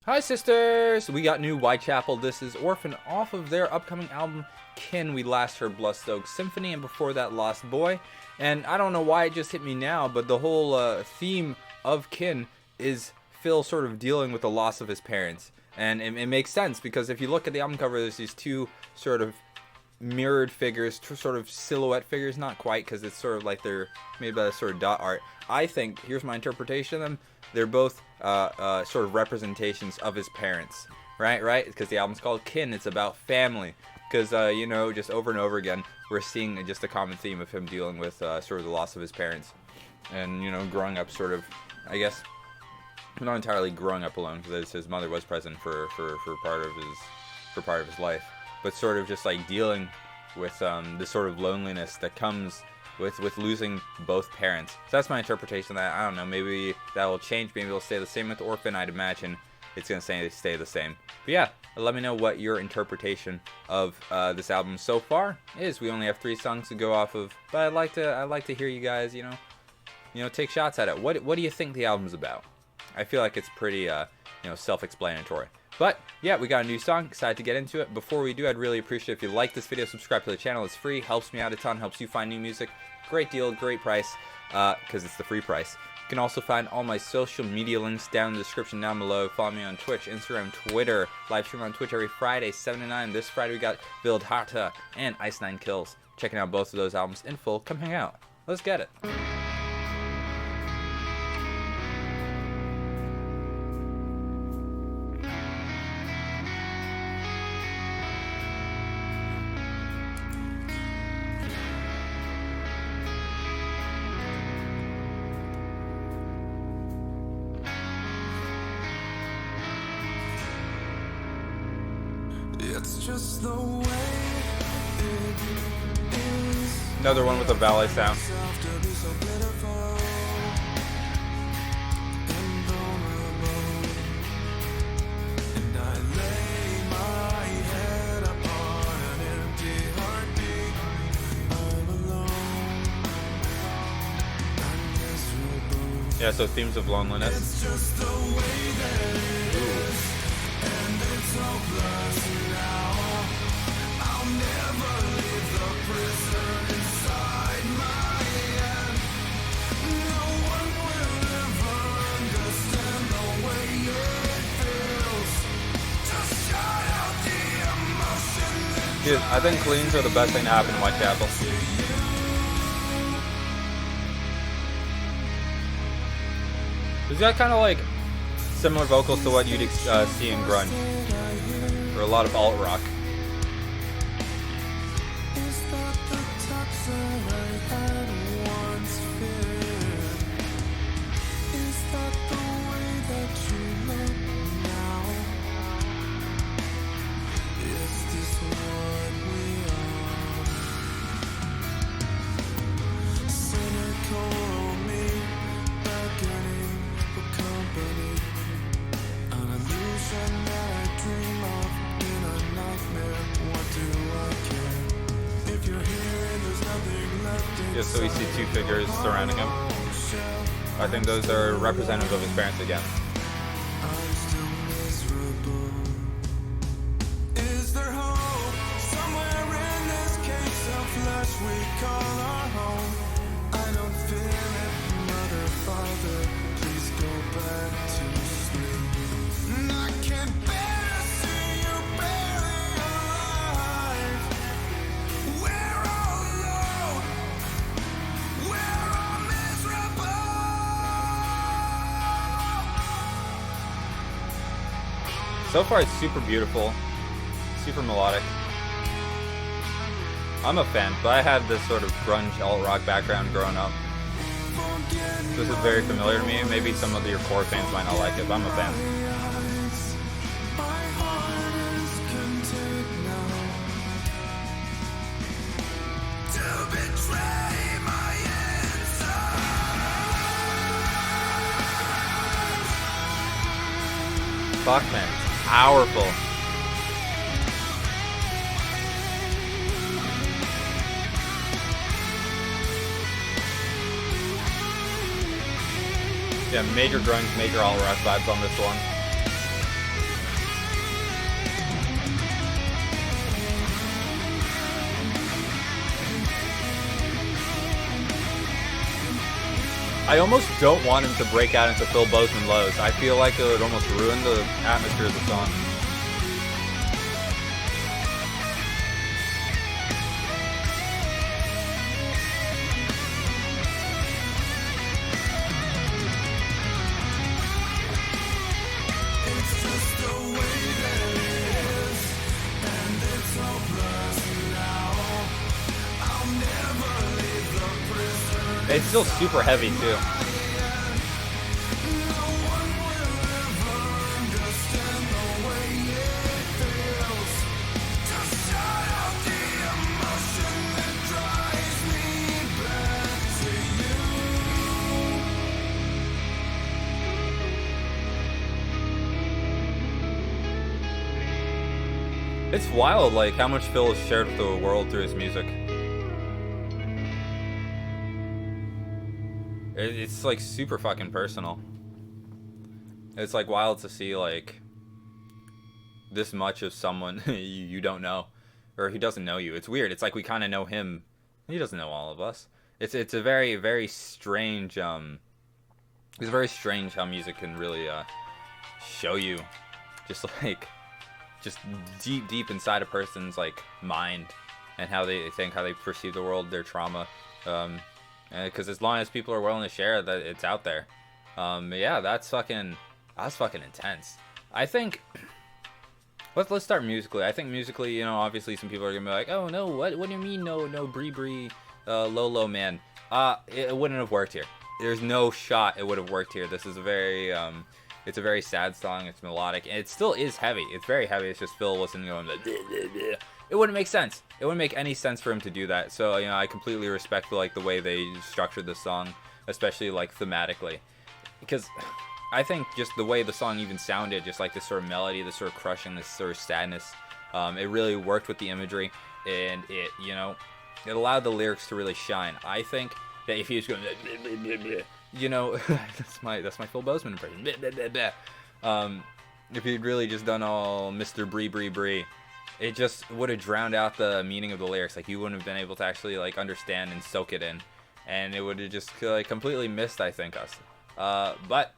Hi sisters! We got new Whitechapel. This is Orphan off of their upcoming album Kin. We last heard Bloodstone Symphony and before that Lost Boy. And I don't know why it just hit me now, but the whole theme of Kin is Phil sort of dealing with the loss of his parents. And it makes sense because if you look at the album cover, there's these two sort of mirrored figures, sort of silhouette figures, not quite because it's sort of like they're made by sort of dot art. I think, here's my interpretation of them, they're both sort of representations of his parents, right? Because the album's called Kin, it's about family. Because, just over and over again, we're seeing just a common theme of him dealing with sort of the loss of his parents. And, growing up sort of, I guess, not entirely growing up alone, because his mother was present for part of his life. But sort of just like dealing with this sort of loneliness that comes with losing both parents. So that's my interpretation of that. I don't know, maybe that will change, maybe it'll stay the same with Orphan. I'd imagine it's going to stay the same. But yeah, let me know what your interpretation of this album so far is. We only have 3 songs to go off of, but I'd like to hear you guys, take shots at it. What do you think the album's about? I feel like it's pretty self-explanatory. But yeah, we got a new song, excited to get into it. Before we do, I'd really appreciate if you like this video, subscribe to the channel. It's free, helps me out a ton, helps you find new music. Great deal, great price, because it's the free price. You can also find all my social media links down in the description down below. Follow me on Twitch, Instagram, Twitter. Live stream on Twitch every Friday, 7 to 9. This Friday we got Build Hata and Ice 9 Kills. Checking out both of those albums in full. Come hang out. Let's get it. It's just the way it is. Another one with a ballet sound. Yeah, so themes of loneliness. It's just the way that it is. And it's hopeless now. I'll never leave the prison inside my head. No one will ever understand the way it feels. Just shut out the emotion. Dude, I think cleans are the best thing to happen in Whitechapel. He's got kind of like similar vocals to what you'd see in grunge, or a lot of alt rock. Is that the toxin I had once feared? Is that the way that you look now? Is this what we are? Cynical me, beckoning for company. An illusion that I dream of in a nightmare. What do I care? If you're here and there's nothing left. Yeah, so we see 2 figures surrounding him. I think those are representative of his parents again. I'm still miserable. Is there hope somewhere in this case of flesh we call our home? I don't feel it, mother, father. Please go back to sleep. I can't bear to see you barely alive. We're all alone. We're all miserable. So far it's super beautiful, super melodic. I'm a fan, but I had this sort of grunge alt rock background growing up. This is very familiar to me. Maybe some of your core fans might not like it, but I'm a fan. My heart is content now to betray my inside. Fuck, man, it's powerful. Yeah, major grunge, major alt rock vibes on this one. I almost don't want him to break out into Phil Bozeman lows. I feel like it would almost ruin the atmosphere of the song. It's just the way that it is, and it's hopeless now. I'll never leave the prison. It's still super heavy too. No one will ever understand the way it feels to shut out the emotion that drives me back to you. It's wild, like how much Phil has shared with the world through his music. It's like super fucking personal. It's like wild to see like this much of someone you don't know, or he doesn't know you. It's weird. It's like we kind of know him. He doesn't know all of us. It's a very, very strange. It's very strange how music can really show you, just like just deep inside a person's like mind, and how they think, how they perceive the world, their trauma. Because as long as people are willing to share that, it's out there. Yeah, that's fucking intense. I think let's start musically. I think musically, you know, obviously some people are gonna be like, oh no, what do you mean no Bree Lolo man? It wouldn't have worked here. There's no shot it would have worked here. This is a very it's a very sad song. It's melodic, and it still is heavy. It's very heavy. It's just Phil wasn't going like, bleh, bleh, bleh. It wouldn't make sense. It wouldn't make any sense for him to do that. So, you know, I completely respect like the way they structured this song, especially like thematically, because I think just the way the song even sounded, just like this sort of melody, this sort of crushing, this sort of sadness, it really worked with the imagery, and it, you know, it allowed the lyrics to really shine. I think that if he was going, bleh, bleh, bleh, bleh, you know, that's my Phil Bozeman impression. Bleh, bleh, bleh, bleh. If he'd really just done all Mr. Bree, it just would have drowned out the meaning of the lyrics. Like, you wouldn't have been able to actually like understand and soak it in, and it would have just like completely missed, I think, us. But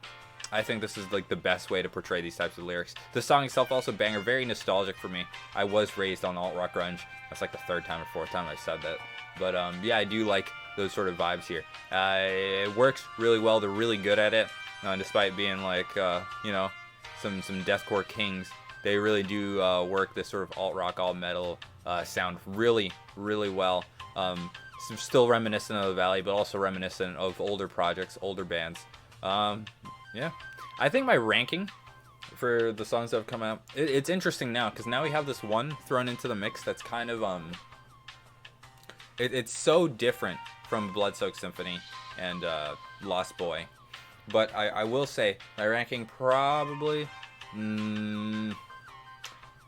I think this is like the best way to portray these types of lyrics. The song itself also banger, very nostalgic for me. I was raised on alt rock grunge. That's like the third time or fourth time I said that. But yeah, I do like those sort of vibes here. It works really well. They're really good at it, despite being like you know, some deathcore kings. They really do work this sort of alt rock, alt metal sound really well. Still reminiscent of the Valley, but also reminiscent of older projects, older bands. Yeah, I think my ranking for the songs that have come out, it's interesting now, because now we have this one thrown into the mix that's kind of it's so different from Bloodsoaked Symphony and Lost Boy. But I will say my ranking probably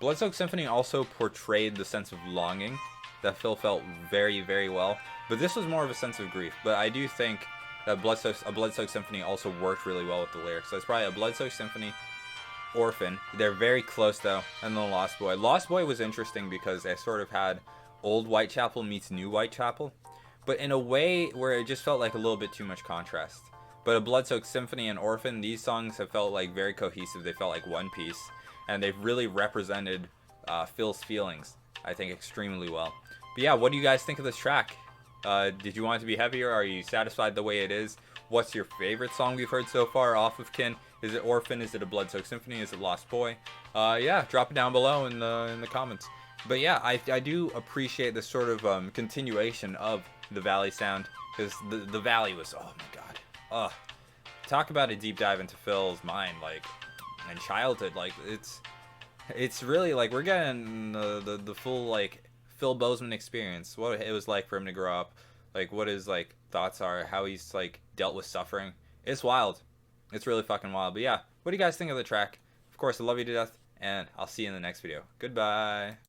Bloodsoaked Symphony also portrayed the sense of longing that Phil felt very well, but this was more of a sense of grief. But I do think that a Bloodsoaked Symphony also worked really well with the lyrics. So it's probably a Bloodsoaked Symphony, Orphan. They're very close though, and then Lost Boy. Lost Boy was interesting because I sort of had old Whitechapel meets new Whitechapel, but in a way where it just felt like a little bit too much contrast. But a Bloodsoaked Symphony and Orphan, these songs have felt like very cohesive. They felt like one piece, and they've really represented Phil's feelings, I think, extremely well. But yeah, what do you guys think of this track? Did you want it to be heavier? Are you satisfied the way it is? What's your favorite song we've heard so far off of Kin? Is it Orphan? Is it a Bloodsoaked Symphony? Is it Lost Boy? Yeah, drop it down below in the comments. But yeah, I do appreciate this sort of continuation of the Valley sound, because the Valley was, oh my god, talk about a deep dive into Phil's mind, like, and childhood. Like, it's really like we're getting the full like Phil Bozeman experience, what it was like for him to grow up, like what his like thoughts are, how he's like dealt with suffering. It's wild. It's really fucking wild. But yeah, what do you guys think of the track? Of course, I love you to death, and I'll see you in the next video. Goodbye.